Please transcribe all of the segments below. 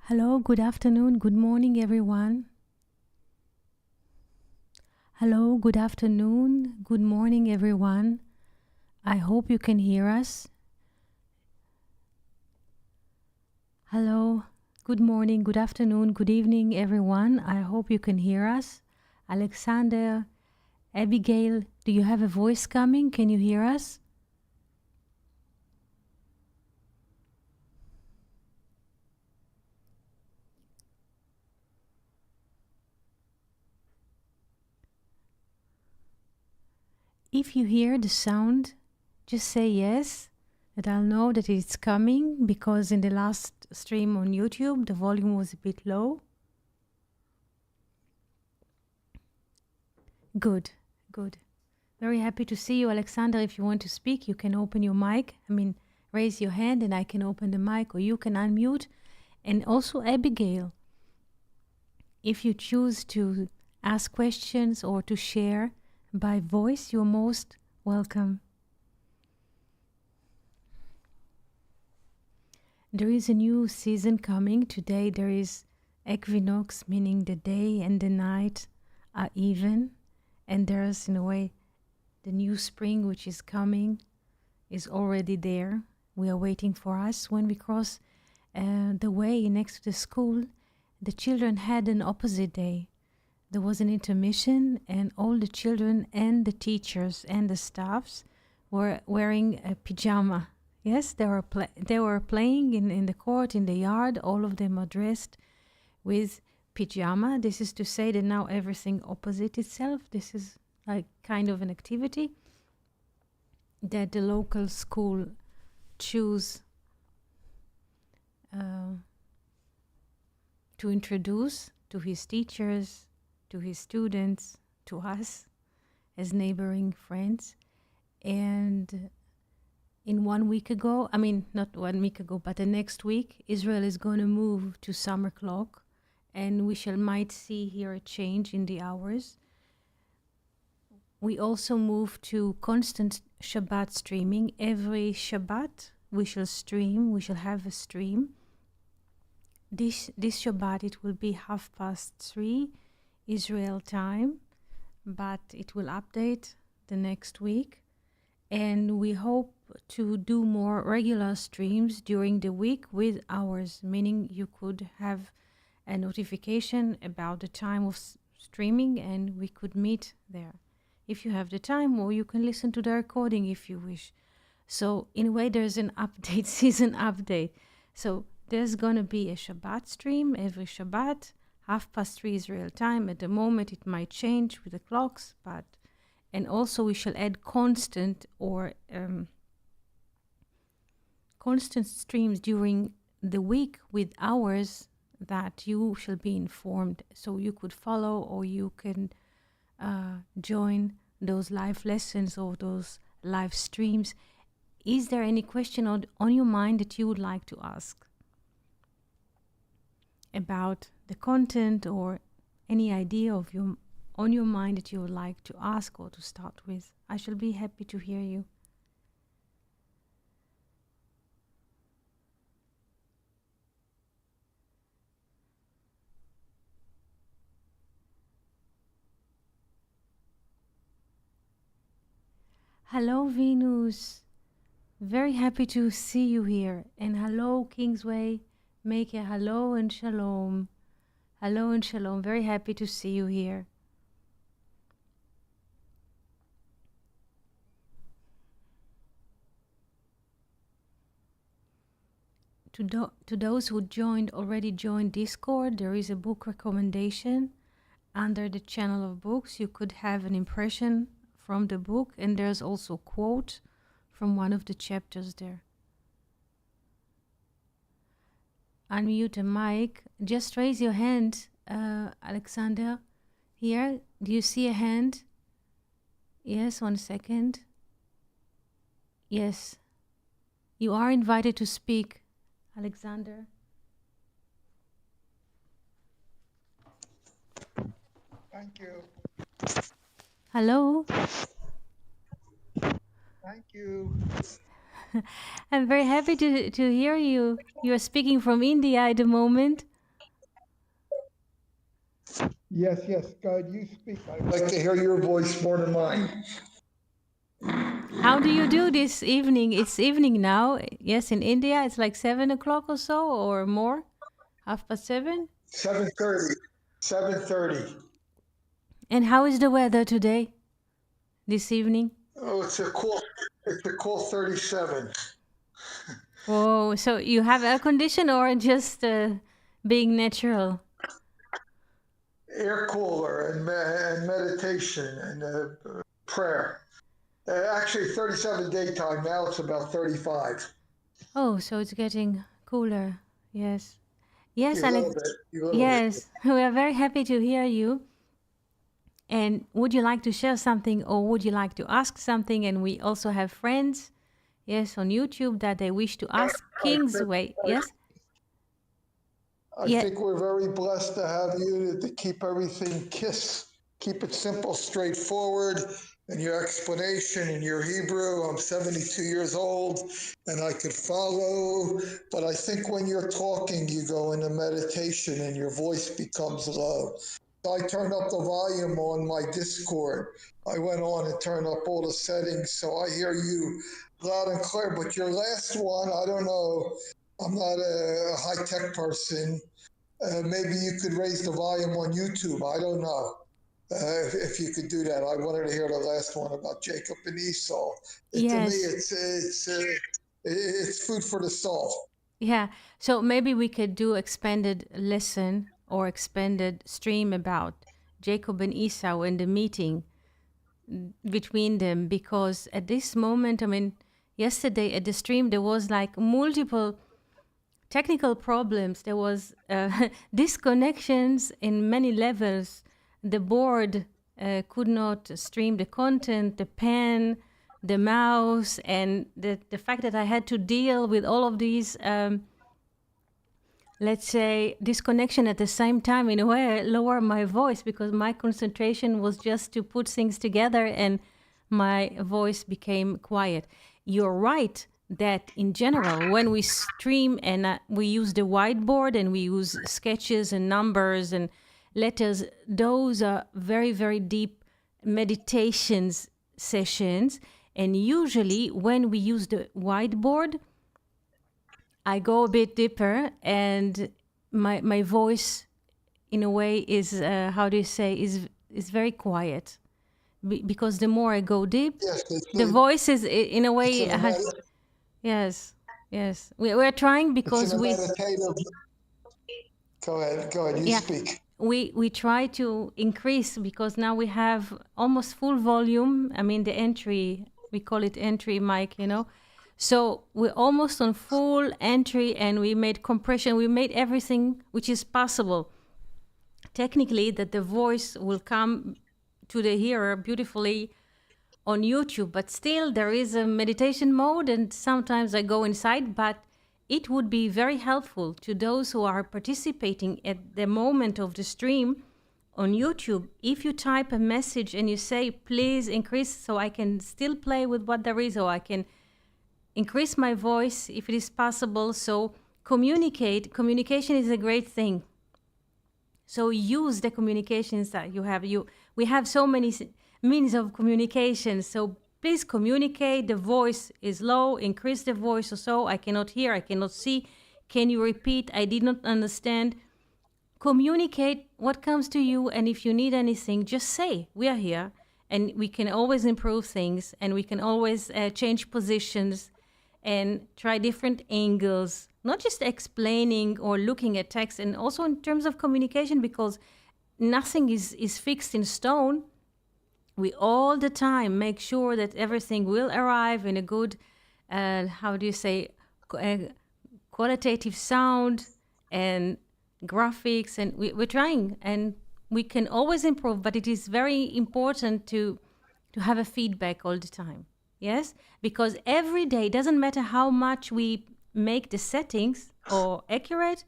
Hello, good afternoon, good morning, everyone. Hello, good afternoon, good morning, everyone. I hope you can hear us. Hello, good morning, good afternoon, good evening, everyone. I hope you can hear us. Alexander, Abigail, do you have a voice coming? Can you hear us? If you hear the sound, just say yes, that I'll know that it's coming, because in the last stream on YouTube, the volume was a bit low. Good, good. Very happy to see you, Alexander. If you want to speak, you can open your mic. Raise your hand and I can open the mic, or you can unmute. And also Abigail, if you choose to ask questions or to share by voice, you're most welcome. There is a new season coming. Today there is equinox, meaning the day and the night are even. And there's, in a way, the new spring which is coming is already there. We are waiting for us. When we cross the way next to the school, the children had an opposite day. There was an intermission and all the children and the teachers and the staffs were wearing a pajama. Yes, they were playing in the court, in the yard. All of them are dressed with pajama. This is to say that now everything opposite itself. This is like kind of an activity that the local school choose to introduce to his teachers, to his students, to us as neighboring friends. And in 1 week ago, not 1 week ago, but the next week, Israel is going to move to summer clock, and we might see here a change in the hours. We also move to constant Shabbat streaming. Every Shabbat we shall have a stream. This Shabbat it will be 3:30 Israel time, but it will update the next week. And we hope to do more regular streams during the week with hours, meaning you could have a notification about the time of streaming and we could meet there if you have the time, or you can listen to the recording if you wish. So in a way there's an update, season update. So there's gonna be a Shabbat stream every Shabbat, 3:30 Israel time. At the moment it might change with the clocks, and also we shall add constant streams during the week with hours that you shall be informed, so you could follow or you can join those live lessons or those live streams. Is there any question on your mind that you would like to ask about the content, or any idea on your mind that you would like to ask or to start with? I shall be happy to hear you. Hello, Venus. Very happy to see you here. And hello, Kingsway. Make a hello and shalom. Hello and shalom. Very happy to see you here. To those who already joined Discord, there is a book recommendation under the channel of books. You could have an impression from the book, and there's also a quote from one of the chapters there. Unmute a mic. Just raise your hand, Alexander. Here, do you see a hand? Yes, 1 second. Yes. You are invited to speak, Alexander. Thank you. Hello. Thank you. I'm very happy to hear you. You are speaking from India at the moment. Yes, yes, God, you speak. I'd like to hear your voice more than mine. How do you do this evening? It's evening now. Yes, in India, it's like 7 o'clock or so, or more. 7:30. 7:30. 7:30. And how is the weather today, this evening? Oh, it's a cool 37. Oh, so you have air condition or just being natural? Air cooler and meditation and prayer. Actually, 37 daytime. Now it's about 35. Oh, so it's getting cooler. Yes. Yes, A little Alex. bit. A little bit. Yes, we are very happy to hear you. And would you like to share something or would you like to ask something? And we also have friends, yes, on YouTube that they wish to ask Kingsway. Yes? I Yeah. think we're very blessed to have you to keep everything keep it simple, straightforward, and your explanation in your Hebrew. I'm 72 years old and I could follow, but I think when you're talking, you go into meditation and your voice becomes low. I turned up the volume on my Discord. I went on and turned up all the settings, so I hear you loud and clear. But your last one, I don't know. I'm not a high-tech person. Maybe you could raise the volume on YouTube. I don't know if you could do that. I wanted to hear the last one about Jacob and Esau. To me, Yes. it's food for the soul. Yeah. So maybe we could do expanded lesson or expanded stream about Jacob and Esau and the meeting between them, because at this moment, I mean, yesterday at the stream there was like multiple technical problems. There was disconnections in many levels. The board could not stream the content, the pen, the mouse, and the fact that I had to deal with all of these, let's say, disconnection at the same time, in a way, lower my voice because my concentration was just to put things together and my voice became quiet. You're right that in general, when we stream and we use the whiteboard and we use sketches and numbers and letters, those are very, very deep meditations sessions. And usually when we use the whiteboard, I go a bit deeper and my voice in a way is, how do you say, is very quiet. Because the more I go deep, Yes, the voice is in a way it's has, yes, yes. We're trying because we meditative. Go ahead, you yeah, speak. we try to increase because now we have almost full volume. I mean the entry, we call it entry mic, you know. So we're almost on full entry and we made compression, we made everything which is possible technically that the voice will come to the hearer beautifully on YouTube, but still there is a meditation mode and sometimes I go inside, but it would be very helpful to those who are participating at the moment of the stream on YouTube. If you type a message and you say, please increase so I can still play with what there is, or I can increase my voice if it is possible. So communication is a great thing. So use the communications that you have. We have so many means of communication. So please communicate. The voice is low. Increase the voice or so. I cannot hear. I cannot see. Can you repeat? I did not understand. Communicate what comes to you. And if you need anything, just say, we are here. And we can always improve things. And we can always change positions and try different angles, not just explaining or looking at text, and also in terms of communication, because nothing is fixed in stone. We all the time make sure that everything will arrive in a good, how do you say, qualitative sound and graphics, and we're trying, and we can always improve, but it is very important to have a feedback all the time. Yes, because every day, doesn't matter how much we make the settings or accurate,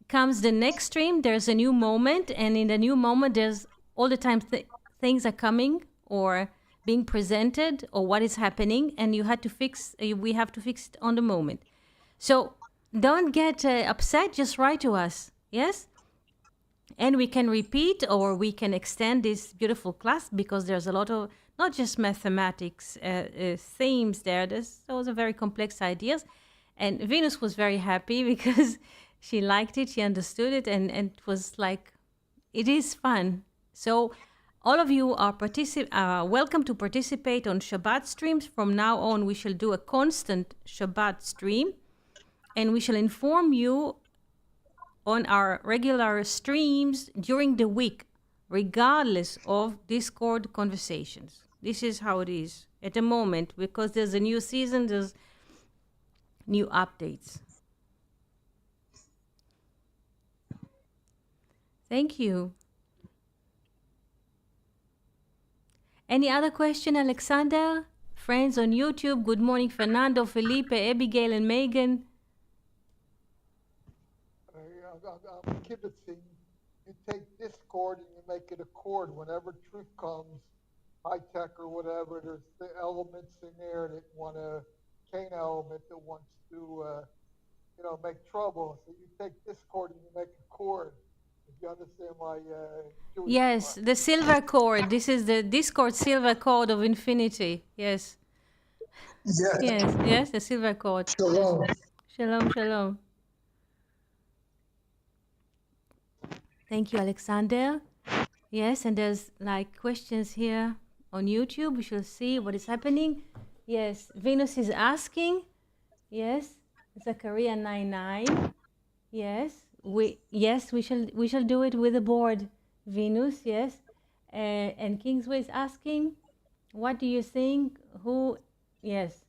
comes the next stream, there's a new moment, and in the new moment, there's all the time things are coming or being presented or what is happening, and we have to fix it on the moment. So don't get upset, just write to us, yes? And we can repeat or we can extend this beautiful class because there's a lot of, not just mathematics themes there, those are very complex ideas. And Venus was very happy because she liked it, she understood it, and it was like, it is fun. So all of you are welcome to participate on Shabbat streams. From now on, we shall do a constant Shabbat stream, and we shall inform you on our regular streams during the week, regardless of Discord conversations. This is how it is at the moment, because there's a new season, there's new updates. Thank you. Any other question, Alexander? Friends on YouTube, good morning, Fernando, Felipe, Abigail, and Megan. I'm kibitzing. You take discord and you make it a chord. Whenever truth comes, high tech or whatever, there's the elements in there that want a chain element that wants to, make trouble. So you take discord and you make a chord. If you understand my yes, the silver chord. This is the Discord silver chord of infinity. Yes. Yes, the silver chord. Shalom. Yes. Shalom, shalom. Thank you, Alexander. Yes, and there's like questions here on YouTube. We shall see what is happening. Yes, Venus is asking. Yes, Zachariah 9:9. Yes, we shall do it with the board, Venus. Yes, and Kingsway is asking, what do you think? Who is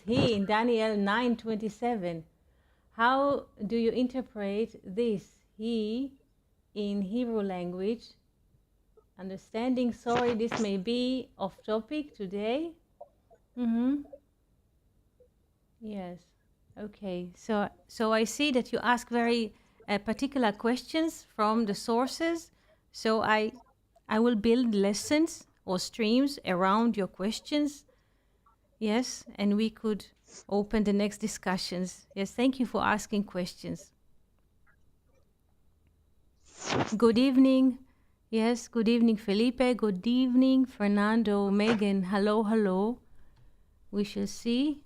he in Daniel 9:27? How do you interpret this? He in Hebrew language. Understanding, sorry, this may be off topic today. Yes. Okay. So I see that you ask very particular questions from the sources. So I will build lessons or streams around your questions. Yes, and we could open the next discussions. Yes, thank you for asking questions. Good evening. Yes, good evening, Felipe. Good evening, Fernando, Megan. Hello, hello. We shall see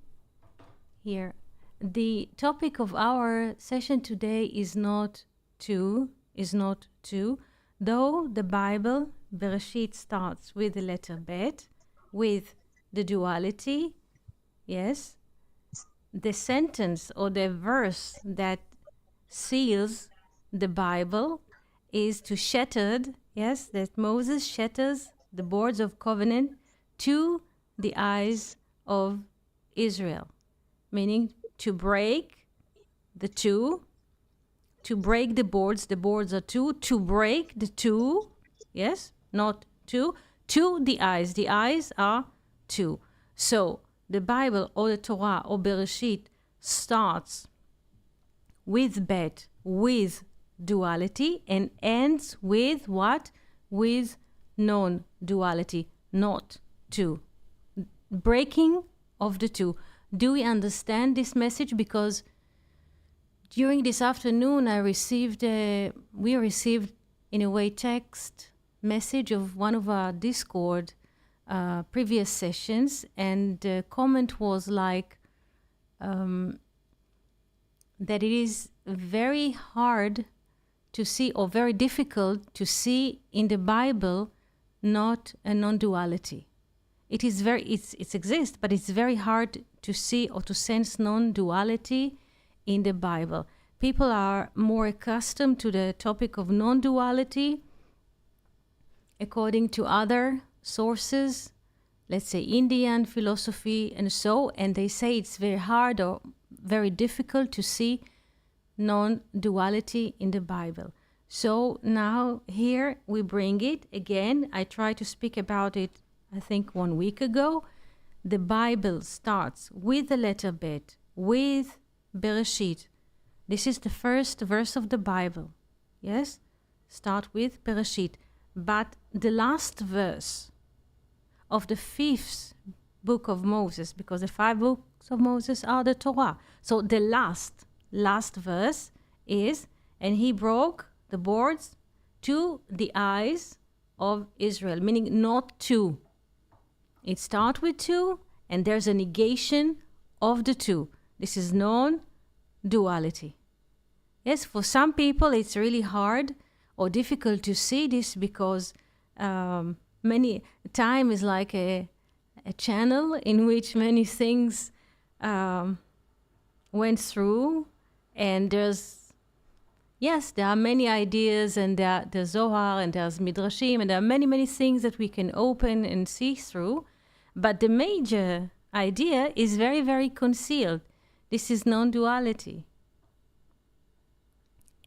here. The topic of our session today is not two, though the Bible, Bereshit, starts with the letter Bet, with the duality. Yes, the sentence or the verse that seals the Bible is to shattered, yes, that Moses shatters the boards of covenant to the eyes of Israel, meaning to break the two, to break the boards are two, to break the two, yes, not two, to the eyes are two. So the Bible or the Torah or Bereshit starts with Bet, with duality, and ends with what? With non-duality, not two. Breaking of the two. Do we understand this message? Because during this afternoon we received in a way text message of one of our Discord previous sessions, and the comment was like that it is very hard to see, or very difficult to see in the Bible, not a non-duality. It exists, but it's very hard to see or to sense non-duality in the Bible. People are more accustomed to the topic of non-duality according to other sources, let's say Indian philosophy and they say it's very hard or very difficult to see non-duality in the Bible. So now here we bring it again. I tried to speak about it, I think 1 week ago. The Bible starts with the letter Bet, with Bereshit. This is the first verse of the Bible. Yes? Start with Bereshit. But the last verse of the 5th book of Moses, because the 5 books of Moses are the Torah. So the last verse is, and he broke the boards to the eyes of Israel, meaning not two. It starts with two, and there's a negation of the two. This is non-duality. Yes, for some people it's really hard or difficult to see this because many time is like a channel in which many things went through, and there are many ideas, and there's Zohar, and there's Midrashim, and there are many things that we can open and see through, but the major idea is very, very concealed. This is non-duality.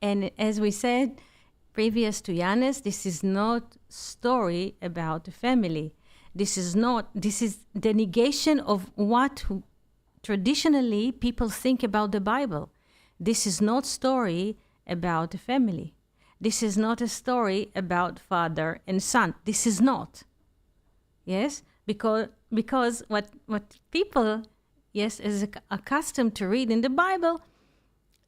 And as we said previous to Yanis, this is not story about the family. This is the negation of what traditionally people think about the Bible. This is not story about the family. This is not a story about father and son. This is not. Yes? Because what people, yes, is accustomed to read in the Bible,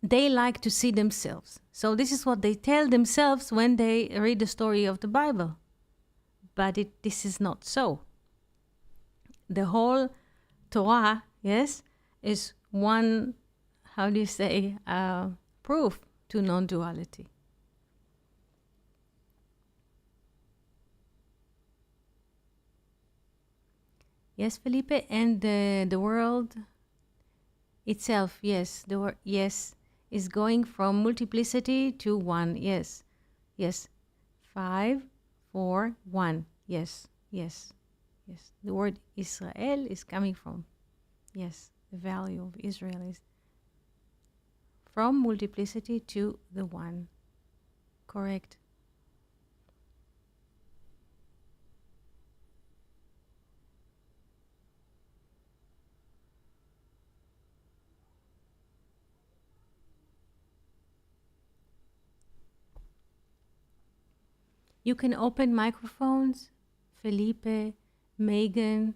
they like to see themselves. So this is what they tell themselves when they read the story of the Bible. But this is not so. The whole Torah, yes, is one, proof to non-duality. Yes, Felipe, and the world itself, yes, yes, is going from multiplicity to one. Yes, yes, 5, 4, 1. Yes, yes, yes. The word Israel is coming from, yes, the value of Israel is from multiplicity to the one. Correct. You can open microphones, Felipe, Megan,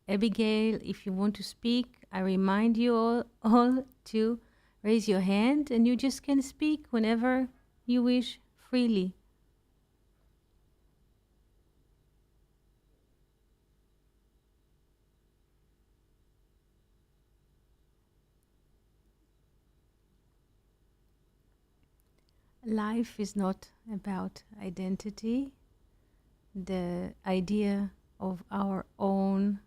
Abigail, if you want to speak. I remind you all to raise your hand, and you just can speak whenever you wish, freely. Life is not about identity. The idea of our own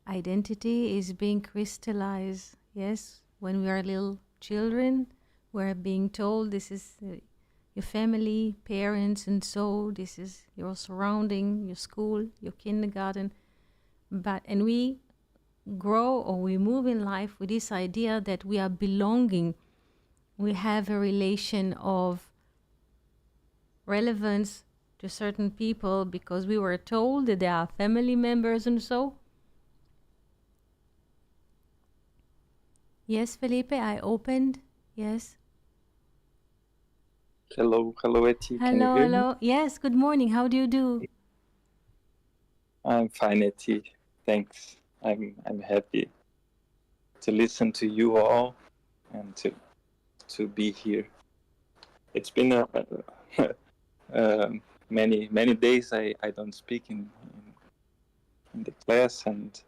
identity is being crystallized. Yes, when we are little children, we're being told this is your family, parents, and so this is your surrounding, your school, your kindergarten. And we grow or we move in life with this idea that we are belonging. We have a relation of relevance to certain people because we were told that they are family members and so. Yes, Felipe, I opened. Yes. Hello, Eti. Can you hear me? Yes, good morning. How do you do? I'm fine, Eti. Thanks. I'm happy to listen to you all and to be here. It's been many days I don't speak in the class, and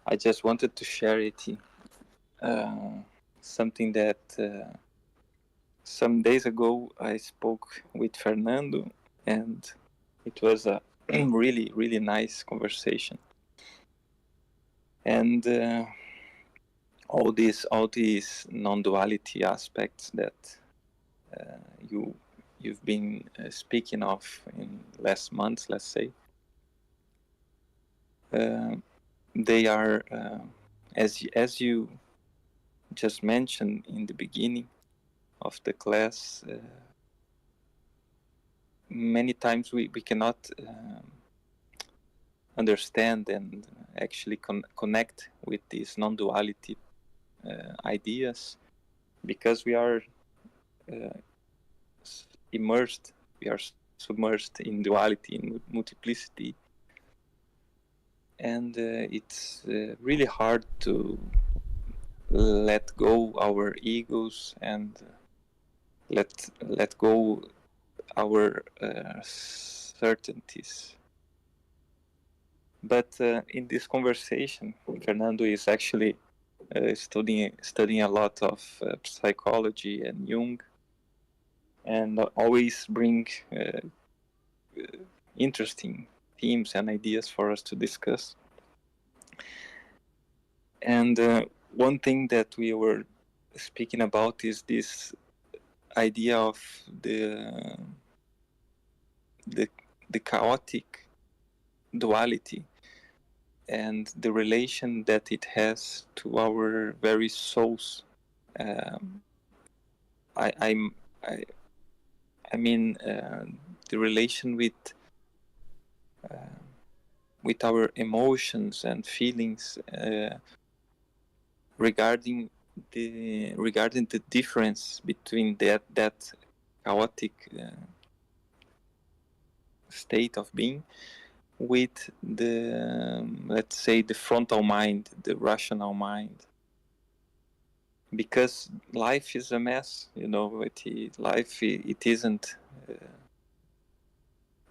I just wanted to share it. Something that some days ago I spoke with Fernando, and it was a really, really nice conversation. And all these non-duality aspects that you've been speaking of in last months, let's say, they are as you just mentioned in the beginning of the class. Many times we cannot understand and actually connect with these non-duality ideas because we are immersed, we are submerged in duality, in multiplicity, and it's really hard to let go our egos and let go our certainties. But in this conversation, Fernando is actually studying a lot of psychology and Jung, and always bring interesting themes and ideas for us to discuss. And one thing that we were speaking about is this idea of the chaotic duality and the relation that it has to our very souls. I mean the relation with our emotions and feelings regarding the difference between that chaotic state of being with the let's say the frontal mind, the rational mind, because life is a mess, you know. It isn't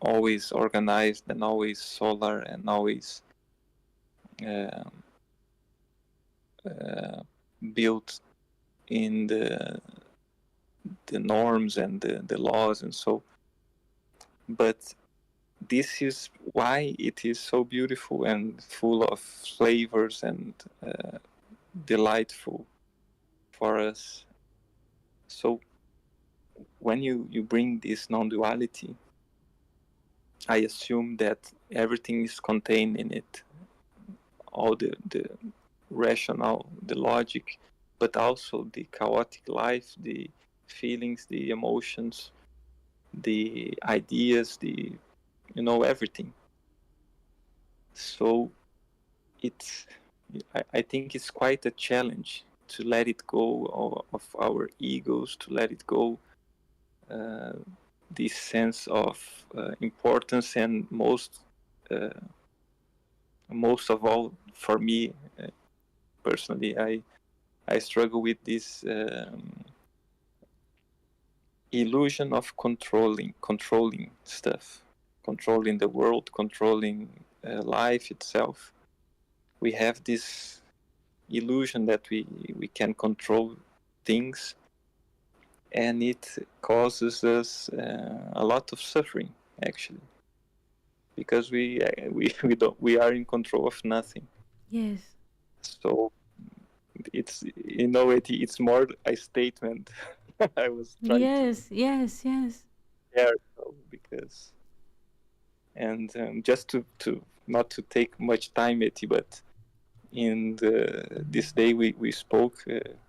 always organized and always solar and always built in the norms and the laws and so. But this is why it is so beautiful and full of flavors and delightful for us. So when you bring this non-duality, I assume that everything is contained in it, all the rational, the logic, but also the chaotic life, the feelings, the emotions, the ideas, everything. So I think it's quite a challenge to let it go of our egos, to let it go this sense of importance, and most of all, for me personally, I struggle with this illusion of controlling stuff, controlling the world, controlling life itself. We have this illusion that we can control things, and it causes us a lot of suffering, actually, because we are in control of nothing. Yes. So it's it's more a statement. I was trying Yes. share, because, and just to not to take much time, Eti, but in this day we spoke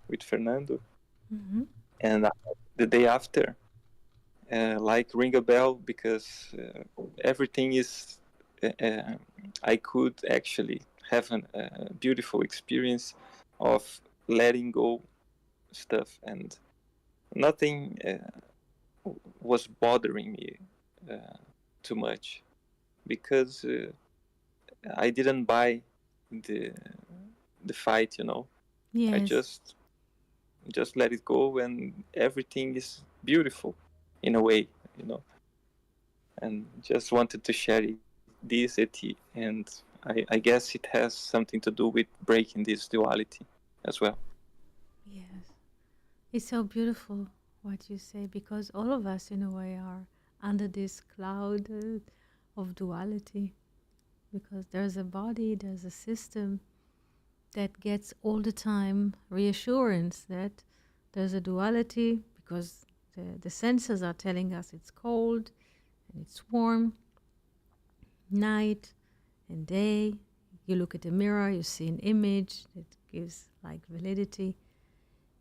with Fernando, Mm-hmm. and the day after, like ring a bell, because everything is I could actually have a beautiful experience of letting go stuff, and nothing was bothering me too much, because I didn't buy the fight, I Yes. just let it go, and everything is beautiful in a way, and just wanted to share this, and I guess it has something to do with breaking this duality as well. Yes. It's so beautiful what you say, because all of us, in a way, are under this cloud of duality. Because there's a body, there's a system that gets all the time reassurance that there's a duality, because the senses are telling us it's cold and it's warm, night and day. You look at the mirror, you see an image that gives like validity.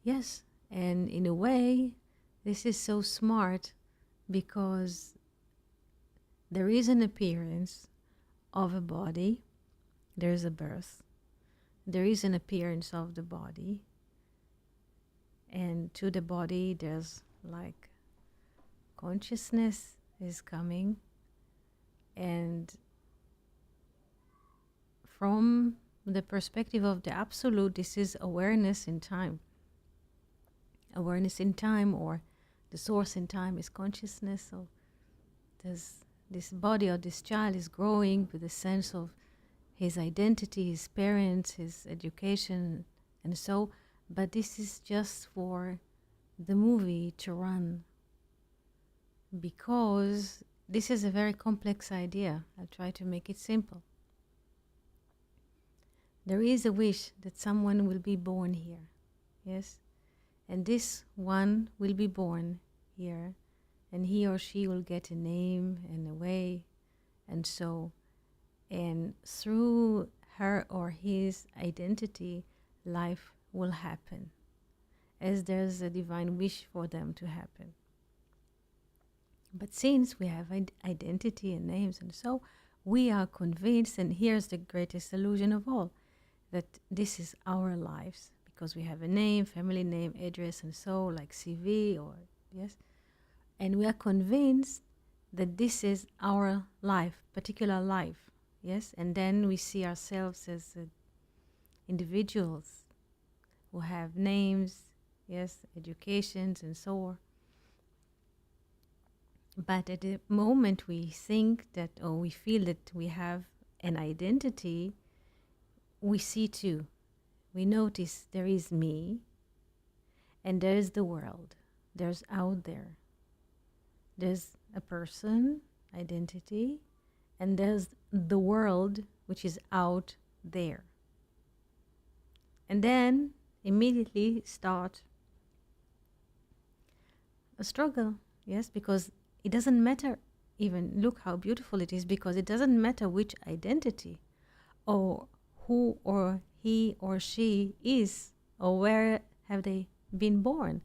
Yes, and in a way, this is so smart, because there is an appearance of a body, there's a birth, there is an appearance of the body, and to the body there's like consciousness is coming, and from the perspective of the absolute, this is awareness in time. Awareness in time, or the source in time, is consciousness. So as this body or this child is growing with a sense of his identity, his parents, his education, and so, but this is just for the movie to run, because this is a very complex idea. I'll try to make it simple. There is a wish that someone will be born here, yes? And this one will be born here, and he or she will get a name and a way, and so, and through her or his identity, life will happen, as there's a divine wish for them to happen. But since we have identity and names and so, we are convinced, and here's the greatest illusion of all, that this is our lives, because we have a name, family name, address, and so, like CV or, yes, and we are convinced that this is our life, particular life, yes, and then we see ourselves as individuals who have names, yes, educations, and so on. But at the moment we think that, or we feel that we have an identity, we see two. We notice there is me, and there is the world. There's out there. There's a person, identity, and there's the world, which is out there. And then immediately start a struggle, yes, because it doesn't matter even, look how beautiful it is, because it doesn't matter which identity or who or he or she is or where have they been born.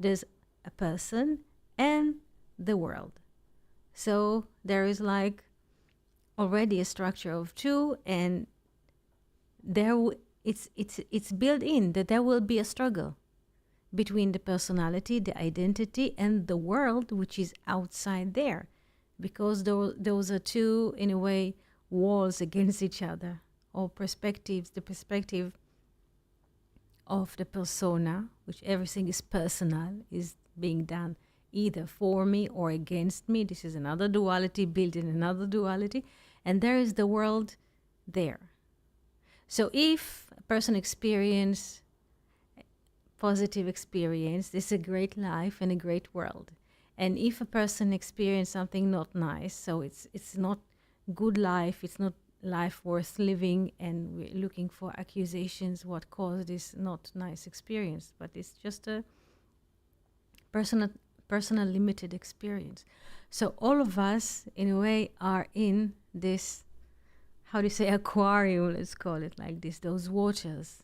There's a person and the world. So there is like already a structure of two, and there it's built in that there will be a struggle between the personality, the identity, and the world, which is outside there, because those are two, in a way, walls against each other, or perspectives. The perspective of the persona, which everything is personal, is being done either for me or against me. This is another duality built in another duality, and there is the world there. So if a person experiences positive experience, this is a great life and a great world. And if a person experiences something not nice, so it's not good life, it's not life worth living, and we're looking for accusations what caused this not nice experience, but it's just a personal limited experience. So all of us, in a way, are in this, how do you say, aquarium, let's call it like this, those waters,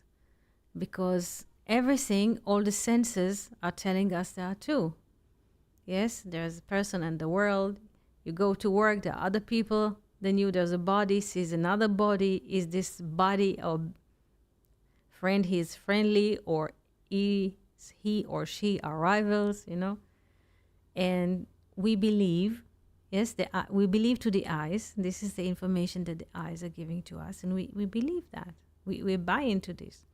because everything, all the senses are telling us there are two. Yes, there's a person and the world. You go to work, there are other people. Then there's a body, sees another body. Is this body or friend he is friendly, or he or she are rivals, you know? And we believe, yes, we believe to the eyes. This is the information that the eyes are giving to us. And we believe that. We buy into this.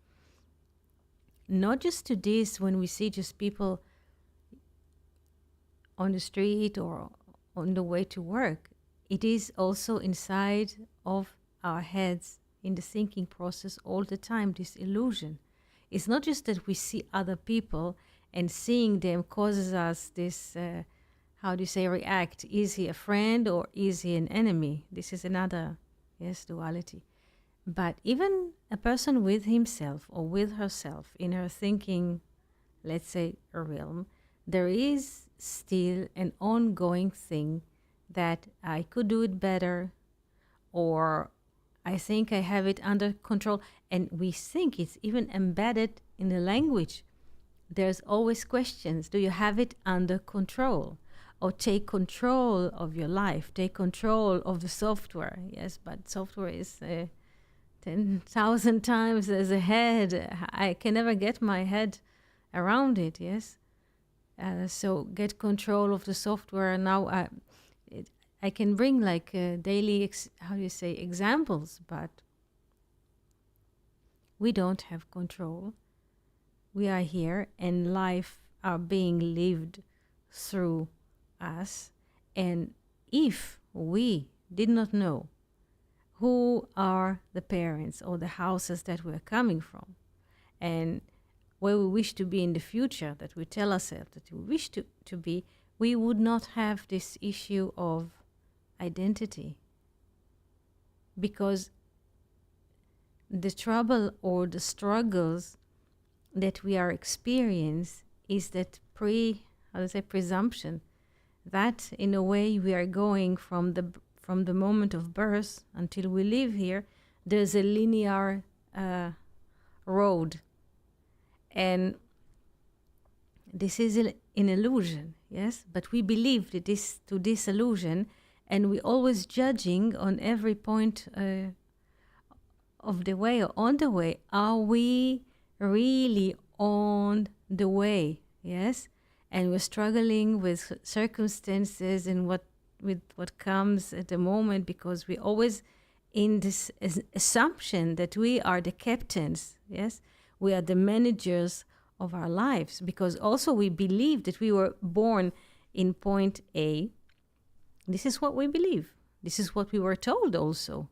Not just to this when we see just people on the street or on the way to work. It is also inside of our heads, in the thinking process all the time, this illusion. It's not just that we see other people and seeing them causes us this, how do you say, react. Is he a friend or is he an enemy? This is another, yes, duality. But even a person with himself or with herself in her thinking, let's say, a realm, there is still an ongoing thing that I could do it better, or I think I have it under control. And we think it's even embedded in the language. There's always questions. Do you have it under control? Or take control of your life, take control of the software. Yes, but software is 10,000 times as ahead. I can never get my head around it, yes? So get control of the software. Now I can bring like daily, how do you say, examples, but we don't have control. We are here and life are being lived through us, and if we did not know who are the parents or the houses that we're coming from and where we wish to be in the future, that we tell ourselves that we wish to be, we would not have this issue of identity. Because the trouble or the struggles that we are experiencing is that presumption, that in a way we are going from the moment of birth until we live here, there's a linear road. And this is an illusion, yes? But we believe that this illusion, and we always judging on every point of the way or on the way. Are we really on the way? Yes? And we're struggling with circumstances and with what comes at the moment, because we always in this assumption that we are the captains, yes? We are the managers of our lives, because also we believe that we were born in point A. This is what we believe. This is what we were told also.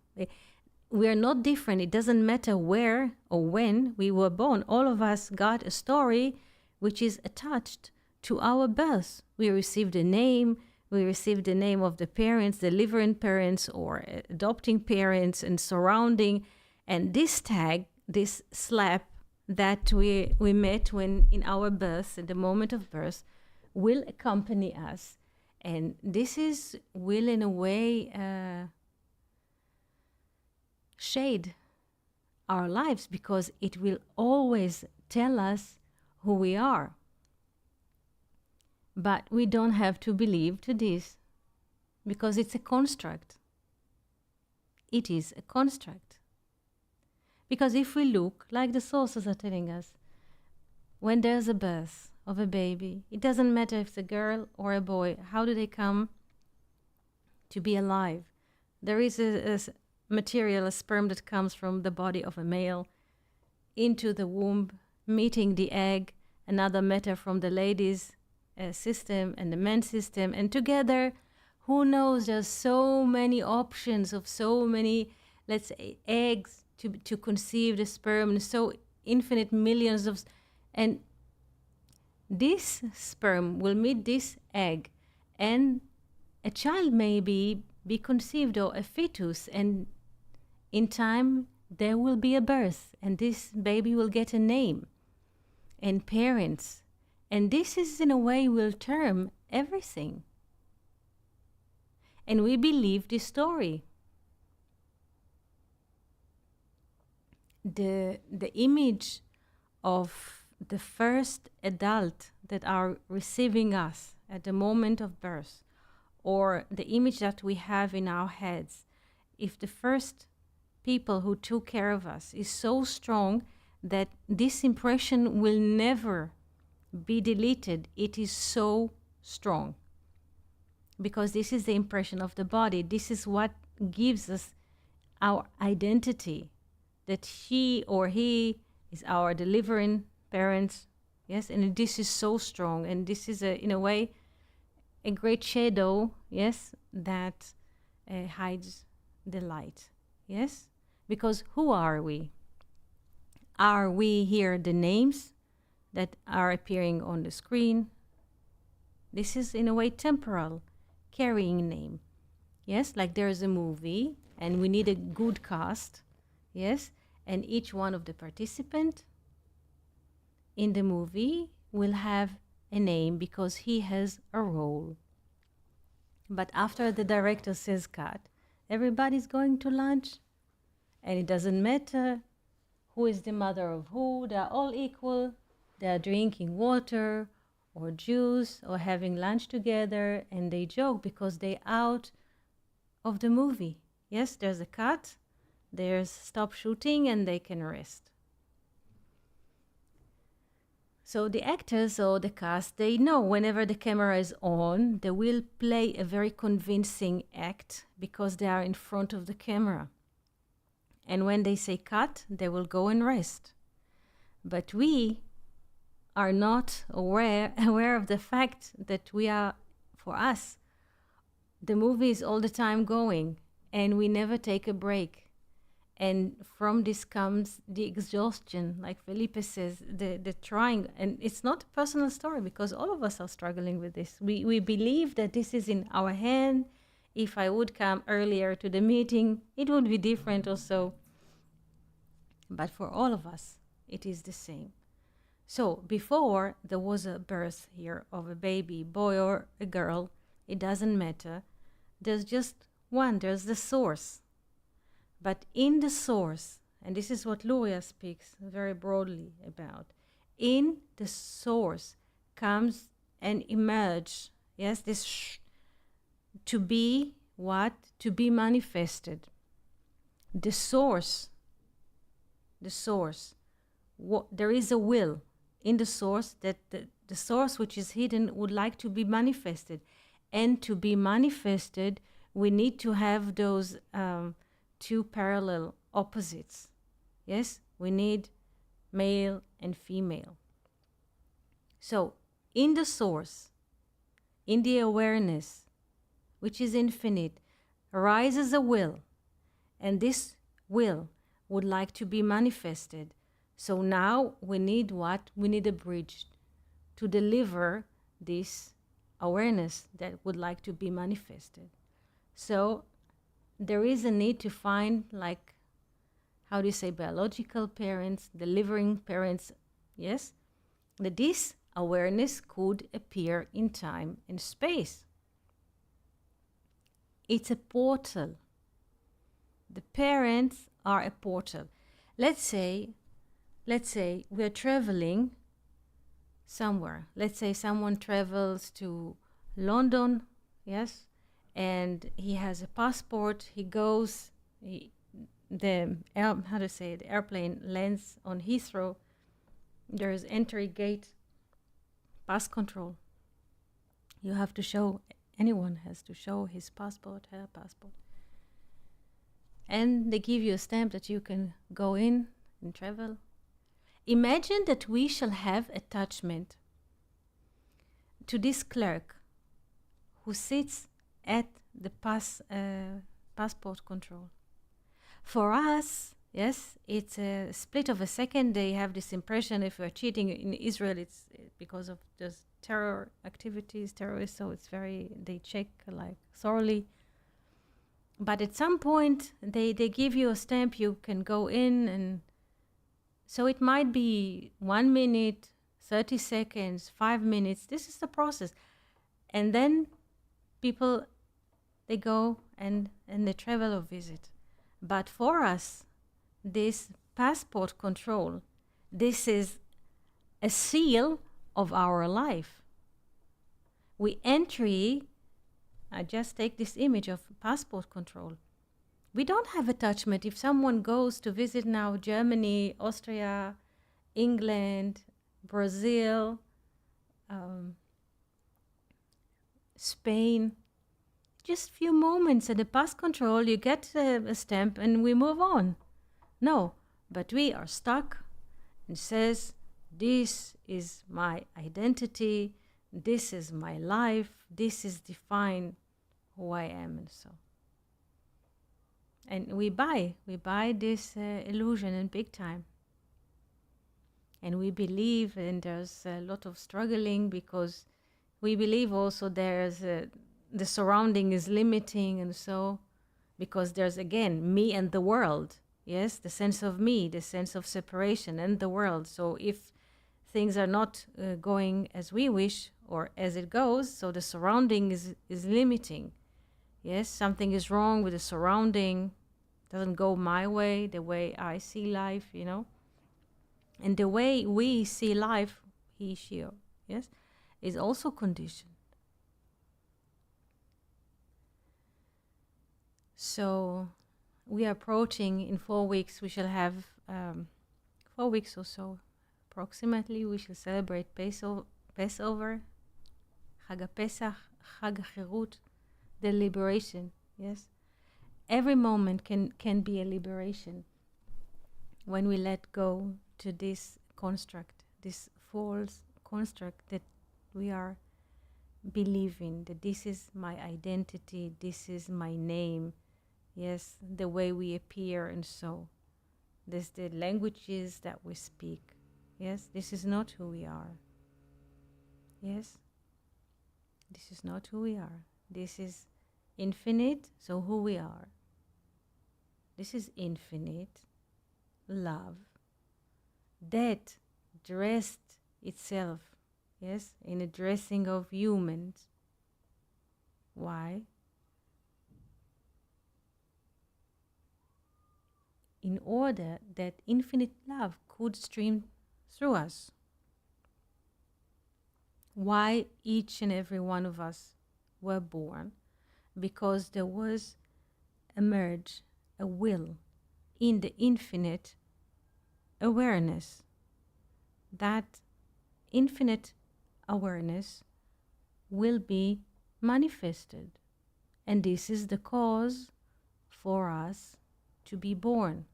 We are not different. It doesn't matter where or when we were born. All of us got a story which is attached to our birth. We received a name. We received the name of the parents, the living parents or adopting parents and surrounding. And this tag, this slap that we met when in our birth, at the moment of birth, will accompany us. And this will in a way shade our lives, because it will always tell us who we are. But we don't have to believe to this, because it's a construct. It is a construct. Because if we look, like the sources are telling us, when there's a birth of a baby, it doesn't matter if it's a girl or a boy, how do they come to be alive? There is a material, a sperm that comes from the body of a male into the womb, meeting the egg, another matter from the lady's system and the men's system, and together, who knows, there's so many options of so many, let's say, eggs to conceive the sperm, and so infinite millions of, and this sperm will meet this egg, and a child may be conceived, or a fetus, and in time there will be a birth, and this baby will get a name and parents, and this is in a way will term everything. And we believe this story. The image of the first adult that are receiving us at the moment of birth, or the image that we have in our heads, if the first people who took care of us is so strong that this impression will never be deleted, it is so strong. Because this is the impression of the body. This is what gives us our identity, that she or he is our delivering parents. Yes, and this is so strong, and this is in a way a great shadow, yes, that hides the light. Yes, because who are we? Are we here the names that are appearing on the screen? This is in a way temporal, carrying name. Yes, like there's a movie and we need a good cast. Yes, and each one of the participants in the movie will have a name because he has a role. But after the director says cut, everybody's going to lunch, and it doesn't matter who is the mother of who, they're all equal. They're drinking water or juice or having lunch together, and they joke because they're out of the movie. Yes, there's a cut, there's stop shooting, and they can rest. So the actors or the cast, they know whenever the camera is on, they will play a very convincing act because they are in front of the camera. And when they say cut, they will go and rest. But we are not aware of the fact that we are, for us, the movie is all the time going, and we never take a break. And from this comes the exhaustion, like Felipe says, the trying. And it's not a personal story, because all of us are struggling with this. We believe that this is in our hand. If I would come earlier to the meeting, it would be different or so. But for all of us, it is the same. So before there was a birth here of a baby, boy or a girl, it doesn't matter. There's just one, there's the source. But in the source, and this is what Luria speaks very broadly about, in the source comes and emerge, yes, this to be what? To be manifested. The source, there is a will in the source that the source which is hidden would like to be manifested. And to be manifested, we need to have those two parallel opposites. Yes, we need male and female. So in the source, in the awareness, which is infinite, arises a will, and this will would like to be manifested. So now we need what? We need a bridge to deliver this awareness that would like to be manifested. So there is a need to find, like, how do you say, biological parents, delivering parents, yes? That this awareness could appear in time and space. It's a portal. The parents are a portal. Let's say we are traveling somewhere. Let's say someone travels to London, yes, and he has a passport. He goes, the airplane lands on Heathrow. There is entry gate, pass control. You have to show, anyone has to show his passport, her passport. And they give you a stamp that you can go in and travel. Imagine that we shall have attachment to this clerk who sits at the passport control. For us, yes, it's a split of a second. They have this impression if we're cheating in Israel, it's because of just terror activities, terrorists, so it's they check like thoroughly. But at some point, they give you a stamp, you can go in, and so it might be 1 minute, 30 seconds, 5 minutes. This is the process. And then people, they go and they travel or visit. But for us, this passport control, this is a seal of our life. We entry, I just take this image of passport control. We don't have attachment. If someone goes to visit now Germany, Austria, England, Brazil, Spain, just few moments at the pass control, you get a stamp and we move on. No, but we are stuck and says, this is my identity, this is my life, this is define who I am, and so. And we buy this illusion in big time. And we believe, and there's a lot of struggling because we believe also there's the surrounding is limiting, and so, because there's again me and the world, yes, the sense of me, the sense of separation and the world. So if things are not going as we wish or as it goes, so the surrounding is limiting. Yes, something is wrong with the surrounding, doesn't go my way, the way I see life, you know. And the way we see life, he, she, yes, is also conditioned. So we are approaching, in 4 weeks, we shall have 4 weeks or so, approximately, we shall celebrate Passover, Chag HaPesach, Chag HaChirut, the liberation, yes. Every moment can be a liberation when we let go to this construct, this false construct that we are believing that this is my identity, this is my name, yes, the way we appear, and so this the languages that we speak. Yes, this is not who we are. Yes, this is not who we are. This is infinite, so who we are. This is infinite love that dressed itself, yes, in a dressing of humans. Why? In order that infinite love could stream through us. Why each and every one of us were born? Because there was emerged a will in the infinite awareness. That infinite awareness will be manifested. And this is the cause for us to be born.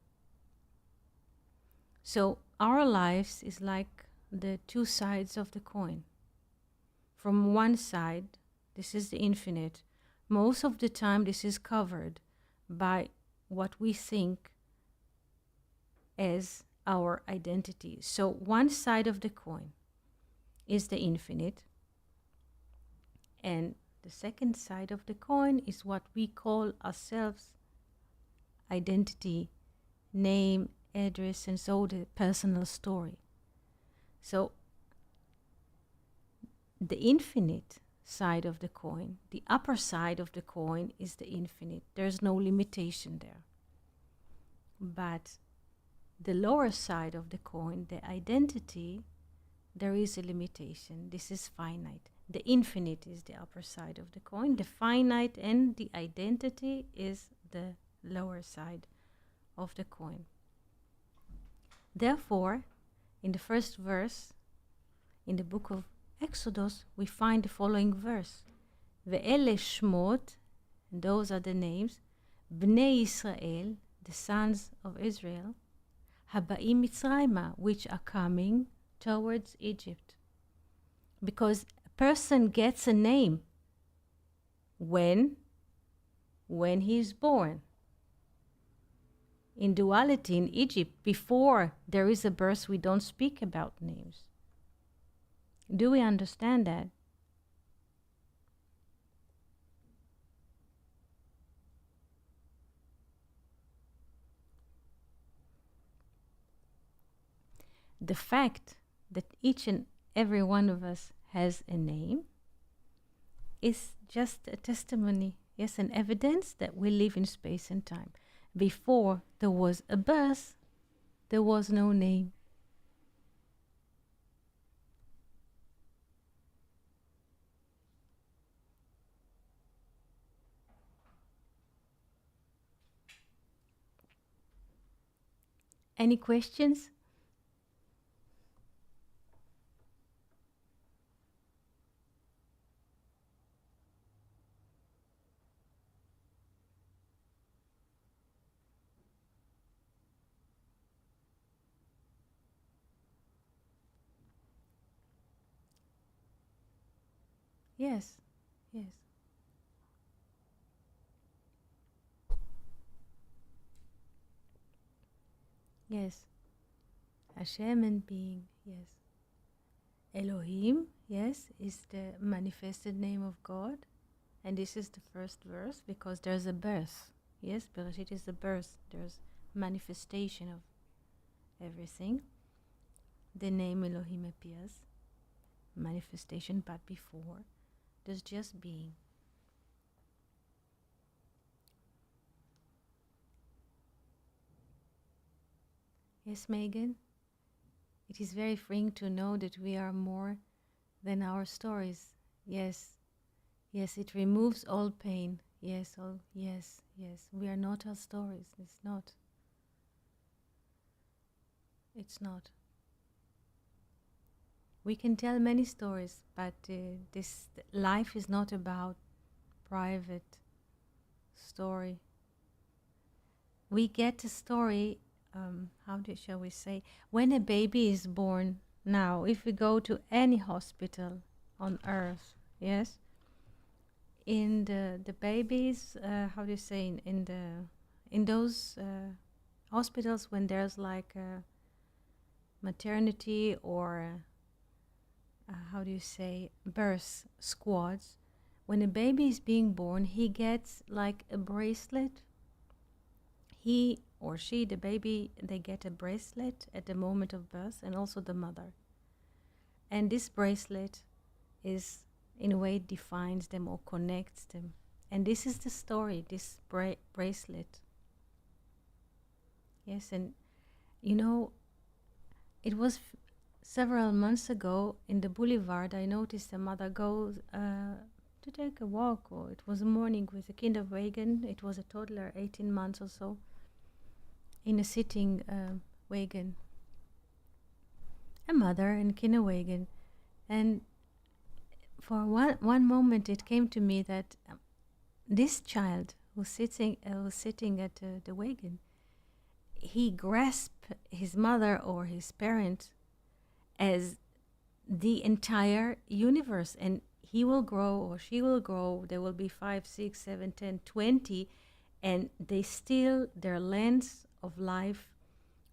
So our lives is like the two sides of the coin. From one side, this is the infinite. Most of the time, this is covered by what we think as our identity. So one side of the coin is the infinite, and the second side of the coin is what we call ourselves identity, name, address, and so the personal story. So the infinite side of the coin, the upper side of the coin is the infinite. There's no limitation there. But the lower side of the coin, the identity, there is a limitation. This is finite. The infinite is the upper side of the coin. The finite and the identity is the lower side of the coin. Therefore, in the first verse, in the book of Exodus, we find the following verse. Ve'ele shmot, and those are the names, Bnei Israel, the sons of Israel, Haba'im Mitzrayma, which are coming towards Egypt. Because a person gets a name when he is born. In duality in Egypt, before there is a birth, we don't speak about names. Do we understand that? The fact that each and every one of us has a name is just a testimony, yes, an evidence that we live in space and time. Before there was a birth, there was no name. Any questions? Yes, yes. Yes. Hashem and being, yes. Elohim, yes, is the manifested name of God. And this is the first verse because there's a birth. Yes, Bereshit is the birth. There's manifestation of everything. The name Elohim appears, manifestation, but before there's just being. Yes, Megan? It is very freeing to know that we are more than our stories. Yes, yes, it removes all pain. Yes, yes. We are not our stories. It's not. It's not. We can tell many stories, but this life is not about private story. We get a story. Shall we say, when a baby is born now, if we go to any hospital on earth, yes. In the babies, how do you say, in those hospitals when there's like a maternity or how do you say, birth squads, when a baby is being born, he gets like a bracelet. He or she, the baby, they get a bracelet at the moment of birth, and also the mother. And this bracelet is, in a way, defines them or connects them. And this is the story, this bracelet. Yes, and you know, it was several months ago in the boulevard, I noticed a mother go to take a walk, or it was a morning with a kinderwagen. It was a toddler, 18 months or so, in a sitting wagon. A mother in kinderwagen. And for one moment it came to me that this child who's sitting at the wagon, he grasped his mother or his parent as the entire universe, and he will grow or she will grow. There will be 5, 6, 7, 10, 20, and their lens of life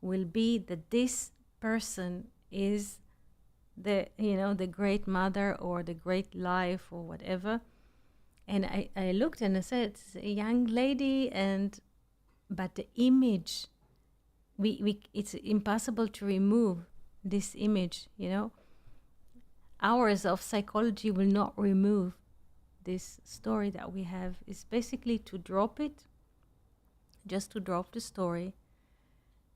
will be that this person is the great mother or the great life or whatever. And I looked and I said, it's a young lady, but the image, it's impossible to remove this image, Hours of psychology will not remove this story that we have. It's basically to drop it, just to drop the story,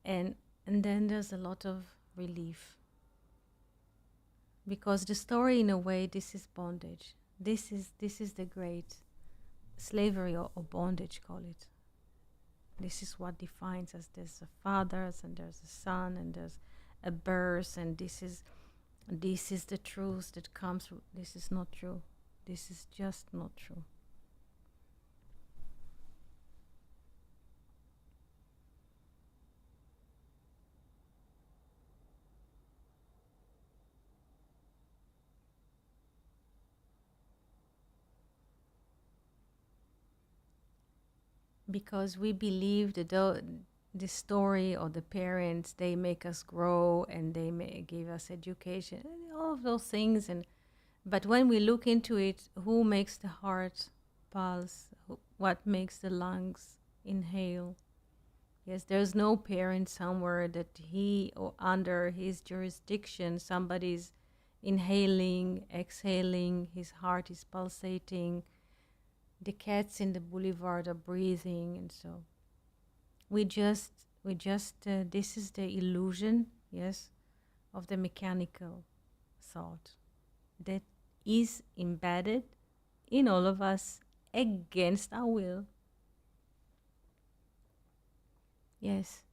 and then there's a lot of relief. Because the story, in a way, this is bondage. This is the great slavery or bondage, call it. This is what defines us. There's a father, and there's a son, and there's a birth, and this is the truth that comes. This is not true. This is just not true. Because we believe that the story or the parents, they make us grow and they may give us education, and all of those things. But when we look into it, who makes the heart pulse? What makes the lungs inhale? Yes, there's no parent somewhere that he or under his jurisdiction, somebody's inhaling, exhaling, his heart is pulsating. The cats in the boulevard are breathing, and so we just this is the illusion, yes, of the mechanical thought that is embedded in all of us against our will. Yes,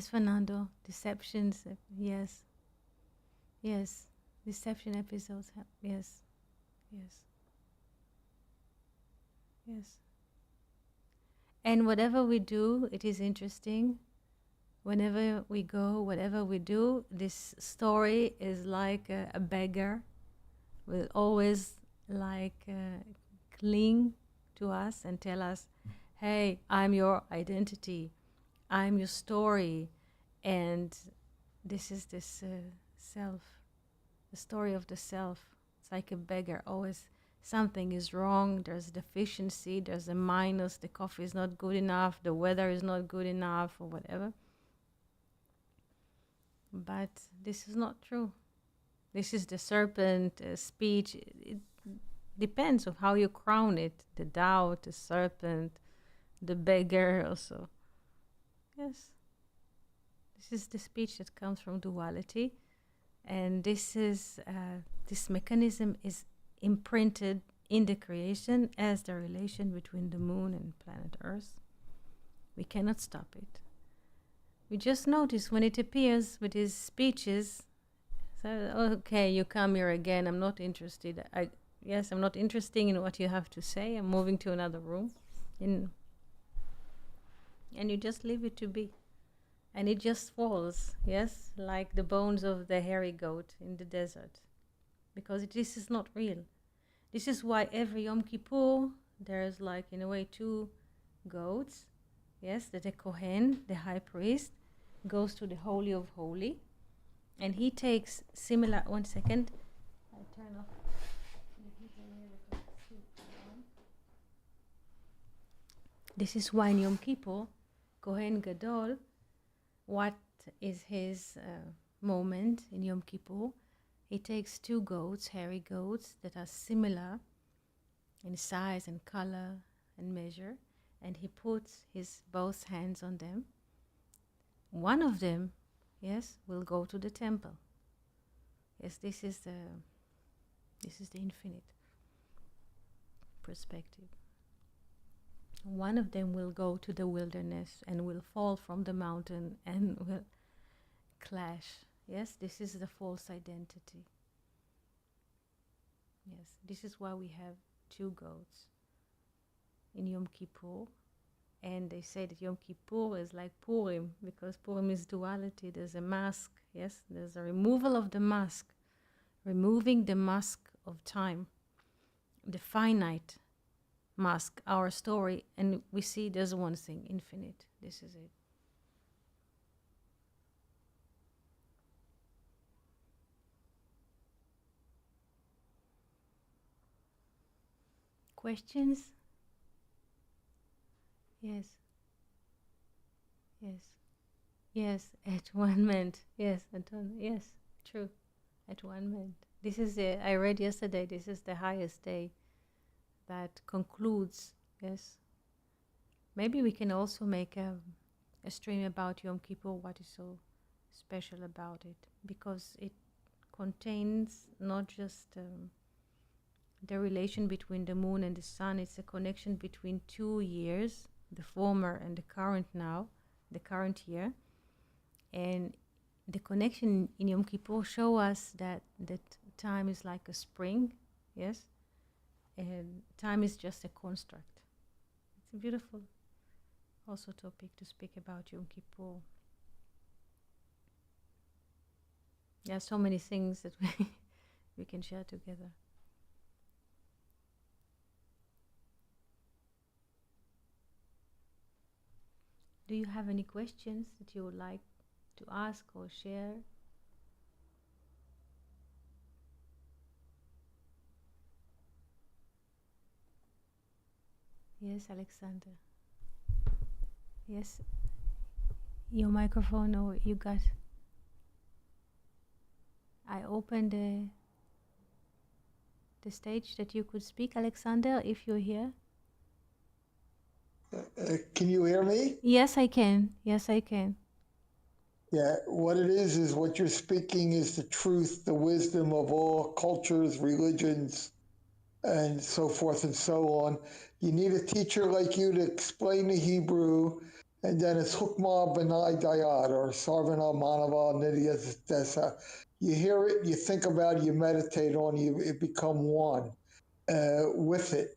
Fernando. Deceptions, yes, deception episodes. Yes. And whatever we do, it is interesting. Whenever we go, whatever we do, this story is like a beggar, will always cling to us and tell us, hey, I'm your identity, I'm your story. And this is this self, the story of the self. It's like a beggar, always something is wrong, there's a deficiency, there's a minus, the coffee is not good enough, the weather is not good enough, or whatever. But this is not true. This is the serpent speech. It depends on how you crown it. The doubt, the serpent, the beggar also. Yes. This is the speech that comes from duality. And this mechanism is imprinted in the creation as the relation between the moon and planet Earth. We cannot stop it. We just notice when it appears with his speeches, so, okay, you come here again, I'm not interested. I'm not interested in what you have to say, I'm moving to another room. And you just leave it to be. And it just falls, yes, like the bones of the hairy goat in the desert. Because this is not real. This is why every Yom Kippur there's like in a way 2 goats. Yes, that the Kohen, the high priest, goes to the Holy of Holy, and he takes similar. 1 second, I turn off the heater here because it's too warm. This is why in Yom Kippur, Kohen Gadol, what is his moment in Yom Kippur? He takes 2 goats, hairy goats, that are similar in size and color and measure, and he puts his both hands on them. One of them, yes, will go to the temple. Yes, this is the infinite perspective. One of them will go to the wilderness and will fall from the mountain and will clash. Yes, this is the false identity. Yes, this is why we have 2 goats in Yom Kippur. And they say that Yom Kippur is like Purim, because Purim is duality. There's a mask, yes? There's a removal of the mask, removing the mask of time, the finite mask, our story, and we see there's one thing, infinite. This is it. Questions? Yes. Yes. Yes, Atonement. Yes, Atonement. Yes, true. Atonement. This is I read yesterday, this is the highest day that concludes. Yes. Maybe we can also make a stream about Yom Kippur, what is so special about it, because it contains not just the relation between the moon and the sun, it's a connection between 2 years, the former and the current now, the current year. And the connection in Yom Kippur show us that time is like a spring, yes? And time is just a construct. It's a beautiful also topic to speak about Yom Kippur. There are so many things that we can share together. Do you have any questions that you would like to ask or share? Yes, Alexander. Yes, your microphone, or you got. I opened the stage that you could speak, Alexander, if you're here. Can you hear me? Yes, I can. Yes, I can. Yeah, what it is what you're speaking is the truth, the wisdom of all cultures, religions, and so forth and so on. You need a teacher like you to explain the Hebrew, and then it's Hukmah B'nai Dayad, or Sarvana Manava Nidya Desa. You hear it, you think about it, you meditate on it, you become one with it.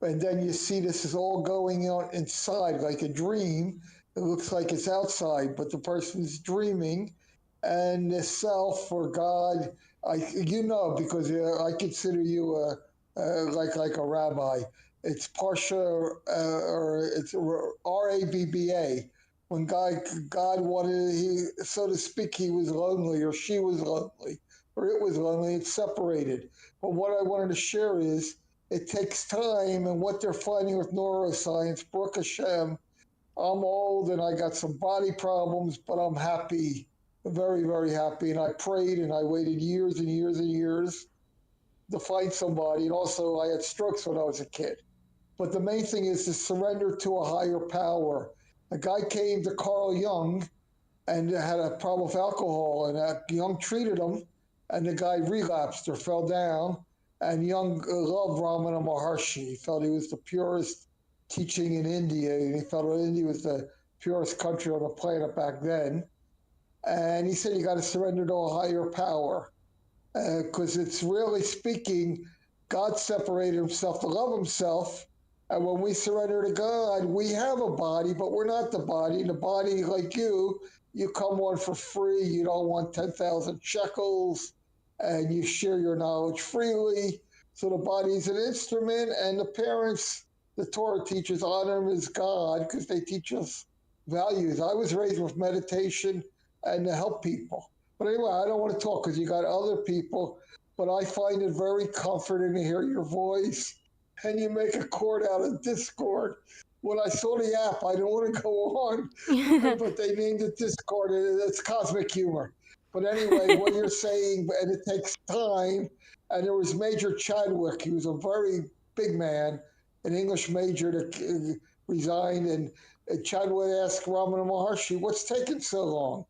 And then you see this is all going on inside like a dream. It looks like it's outside, but the person's dreaming, and the self or God, because I consider you like a rabbi. It's Parsha, or it's Rabba. When God wanted, so to speak, he was lonely, or she was lonely, or it was lonely. It's separated. But what I wanted to share is, it takes time, and what they're finding with neuroscience, Baruch Hashem, I'm old and I got some body problems, but I'm happy, very, very happy. And I prayed and I waited years and years and years to find somebody. And also, I had strokes when I was a kid. But the main thing is to surrender to a higher power. A guy came to Carl Jung and had a problem with alcohol, and Jung treated him, and the guy relapsed or fell down. And Jung loved Ramana Maharshi. He felt he was the purest teaching in India, and he felt India was the purest country on the planet back then. And he said, you got to surrender to a higher power, because it's really speaking, God separated himself to love himself. And when we surrender to God, we have a body, but we're not the body. The body, like you come on for free. You don't want 10,000 shekels, and you share your knowledge freely. So the body is an instrument, and the parents, the Torah teachers, honor him as God because they teach us values. I was raised with meditation and to help people. But anyway, I don't want to talk because you got other people, but I find it very comforting to hear your voice, and you make a chord out of Discord. When I saw the app, I don't want to go on, but they named it Discord. It's cosmic humor. But anyway, what you're saying, and it takes time. And there was Major Chadwick. He was a very big man, an English major that resigned. And Chadwick asked Ramana Maharshi, what's taking so long?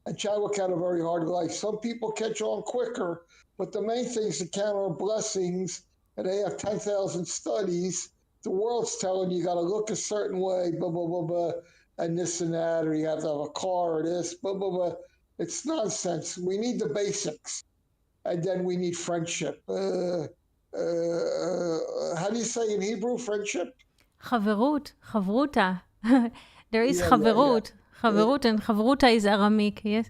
And Chadwick had a very hard life. Some people catch on quicker, but the main things to count are blessings, and they have 10,000 studies. The world's telling you got to look a certain way, blah, blah, blah, blah, and this and that, or you have to have a car or this, blah, blah, blah. It's nonsense. We need the basics, and then we need friendship. How do you say in Hebrew, friendship? חברות, חברותה. There is Yeah, חברות. חברות, and חברותה is Aramaic, yes?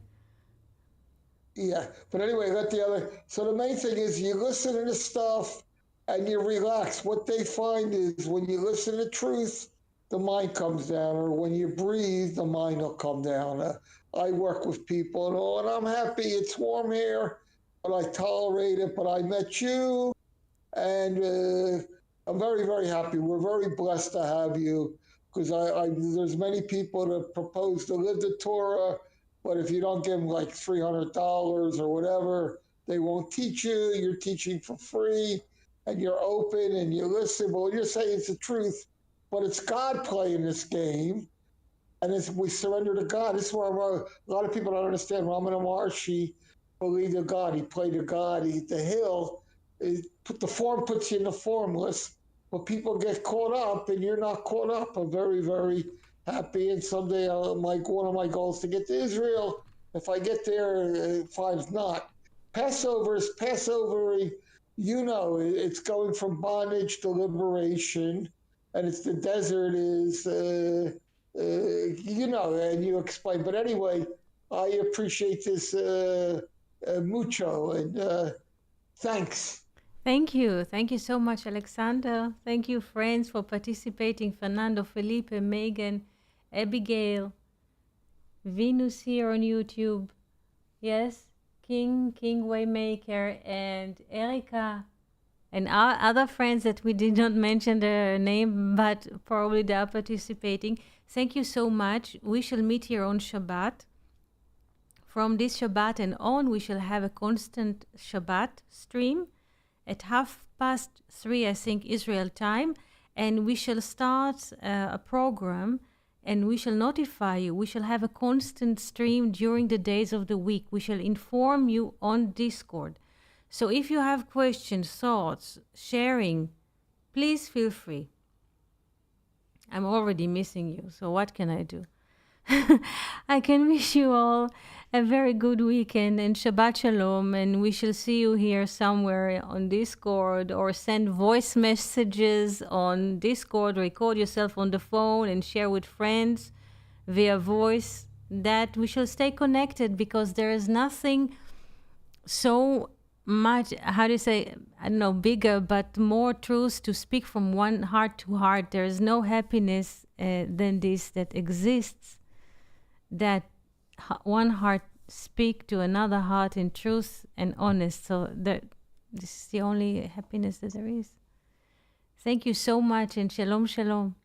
Yeah, but anyway, that's the other. So the main thing is you listen to the stuff and you relax. What they find is when you listen to truth, the mind comes down, or when you breathe, the mind will come down. I work with people and all, and I'm happy. It's warm here, but I tolerate it. But I met you, and I'm very, very happy. We're very blessed to have you, because there's many people that propose to live the Torah, but if you don't give them like $300 or whatever, they won't teach you. You're teaching for free, and you're open and you listen. Well, you're saying it's the truth, but it's God playing this game, and we surrender to God. This is where a lot of people don't understand. Ramana Maharshi believed in God. He played to God. The hill, the form puts you in the formless, but people get caught up, and you're not caught up. I'm very, very happy, and someday one of my goals to get to Israel. If I get there, fine. If not, Passover, it's going from bondage to liberation, and it's the desert is, and you explain. But anyway, I appreciate this mucho, and thanks. Thank you. Thank you so much, Alexander. Thank you, friends, for participating. Fernando, Felipe, Megan, Abigail, Venus here on YouTube. Yes, King Waymaker, and Erica, and our other friends that we did not mention their name, but probably they are participating. Thank you so much. We shall meet here on Shabbat. From this Shabbat and on, we shall have a constant Shabbat stream at 3:30, I think, Israel time, and we shall start a program, and we shall notify you. We shall have a constant stream during the days of the week. We shall inform you on Discord. So if you have questions, thoughts, sharing, please feel free. I'm already missing you, so what can I do? I can wish you all a very good weekend and Shabbat Shalom, and we shall see you here somewhere on Discord, or send voice messages on Discord, record yourself on the phone and share with friends via voice, that we shall stay connected, because there is nothing so much, how do you say, I don't know, bigger, but more truth to speak from one heart to heart. There is no happiness than this that exists, that one heart speak to another heart in truth and honest. So this is the only happiness that there is. Thank you so much, and shalom, shalom.